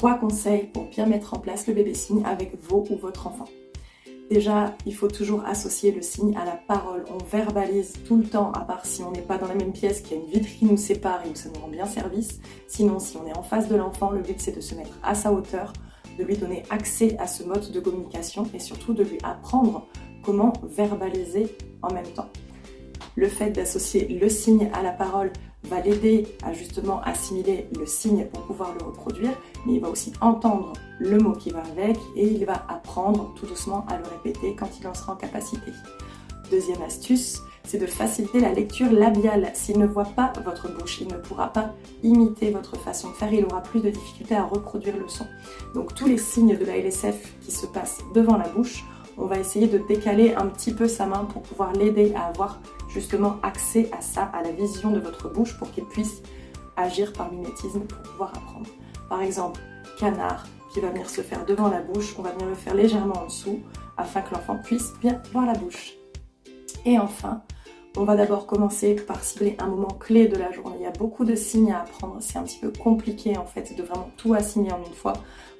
3 conseils pour bien mettre en place le bébé signe avec vos ou votre enfant. Déjà, il faut toujours associer le signe à la parole. On verbalise tout le temps, à part si on n'est pas dans la même pièce, qu'il y a une vitre qui nous sépare et où ça nous rend bien service. Sinon, si on est en face de l'enfant, le but c'est de se mettre à sa hauteur, de lui donner accès à ce mode de communication et surtout de lui apprendre comment verbaliser en même temps. Le fait d'associer le signe à la parole va l'aider à justement assimiler le signe pour pouvoir le reproduire, mais il va aussi entendre le mot qui va avec et il va apprendre tout doucement à le répéter quand il en sera en capacité. Deuxième astuce, c'est de faciliter la lecture labiale. S'il ne voit pas votre bouche, il ne pourra pas imiter votre façon de faire, il aura plus de difficultés à reproduire le son. Donc tous les signes de la LSF qui se passent devant la bouche, on va essayer de décaler un petit peu sa main pour pouvoir l'aider à avoir justement accès à ça, à la vision de votre bouche pour qu'il puisse agir par mimétisme pour pouvoir apprendre. Par exemple, canard qui va venir se faire devant la bouche, on va venir le faire légèrement en dessous afin que l'enfant puisse bien voir la bouche. Et enfin, on va d'abord commencer par cibler un moment clé de la journée. Il y a beaucoup de signes à apprendre, c'est un petit peu compliqué en fait de vraiment tout assimiler en une fois.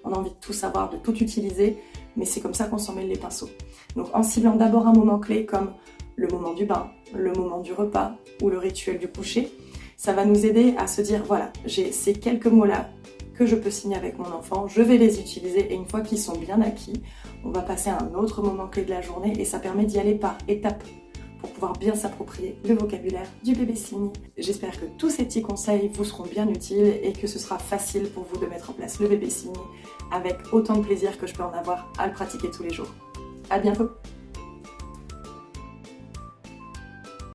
On a envie de tout savoir, de tout utiliser, mais c'est comme ça qu'on s'en mêle les pinceaux. Donc en ciblant d'abord un moment clé comme le moment du bain, le moment du repas ou le rituel du coucher, ça va nous aider à se dire voilà, j'ai ces quelques mots-là que je peux signer avec mon enfant, je vais les utiliser et une fois qu'ils sont bien acquis, on va passer à un autre moment clé de la journée et ça permet d'y aller par étapes pour pouvoir bien s'approprier le vocabulaire du bébé signe. J'espère que tous ces petits conseils vous seront bien utiles et que ce sera facile pour vous de mettre en place le bébé signe avec autant de plaisir que je peux en avoir à le pratiquer tous les jours. À bientôt!